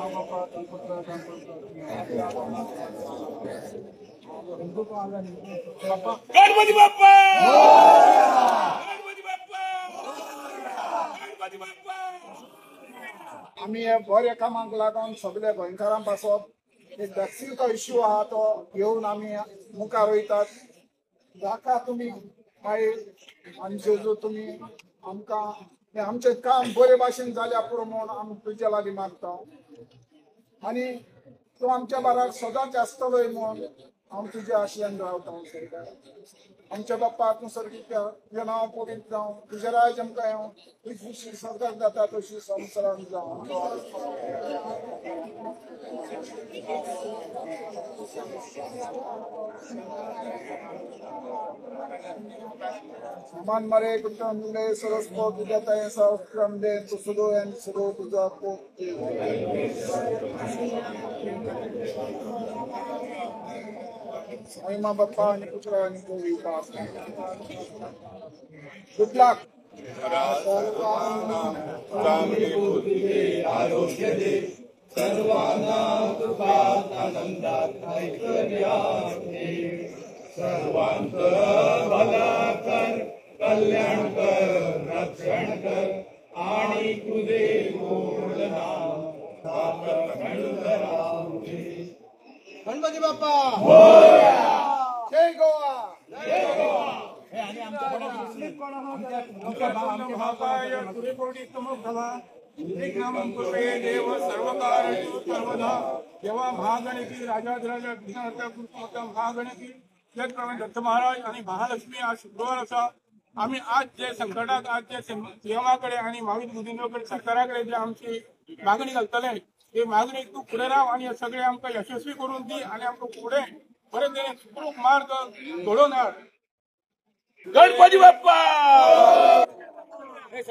गणपती बाप्पा, गणपती बाप्पा, गणपती बाप्पा। आम्ही बरे कामाक लागून सगळे गोंयकारां पासत एक वॅक्सिनचो इश्यू आहा तो घेवन आमी मुखार वयतात। जाका तुमी मागीर आमचे जो तुमी आमकां आमचें काम बरे भाशेन जाल्या पुरो म्हूण आमी तुजे लागीं मागता आनी तूं आमच्या बाराक सदांच आसतलोय म्हूण हांव तुज्या आशेन रावता। आमच्या बाप्पा तूं सर्गीत तुजें नांव पवित्र जावं, तुजें राज आमकां येवं, तुजी खुशी सदांच जाता तशी संवसारांत जावं। Man mare kutamle saraspo tujata esa kramde tusudo and sudo tujapo. Ay ma bappa ni putra ni kuvita. Good luck. सर्वांना चांगली बुद्धी दे, आरोग्य दे, सर्वांना कृपात आनंदात ऐश्वर्या दे, सर्वांचं भला कर, कल्याण कर, रक्षण कर आणि तुझे गोड नाम सातत्यानं राहू दे। गणपती बाप्पा मोरया। जय गोवा। जय गोवा। देव सर्वकारेषु सर्वदा जेव्हा महागणपती राजाधिराजा विघ्नहर्ता महागणपती जगप्रमाण दत्त महाराज आणि महालक्ष्मी आज शुक्रवार असा आम्ही आज जे संकटात आज जे देवाकडे आणि मावीत बुद्धींकडे सरकाराकडे जे आमची मागणी घालतले ते मागणी तू पुढे राव आणि सगळे आमकां यशस्वी करून दी आणि आमकां पुढे बरे तरेन सुखरूप मार्ग घडोवन हाड। गणपती बाप्पा।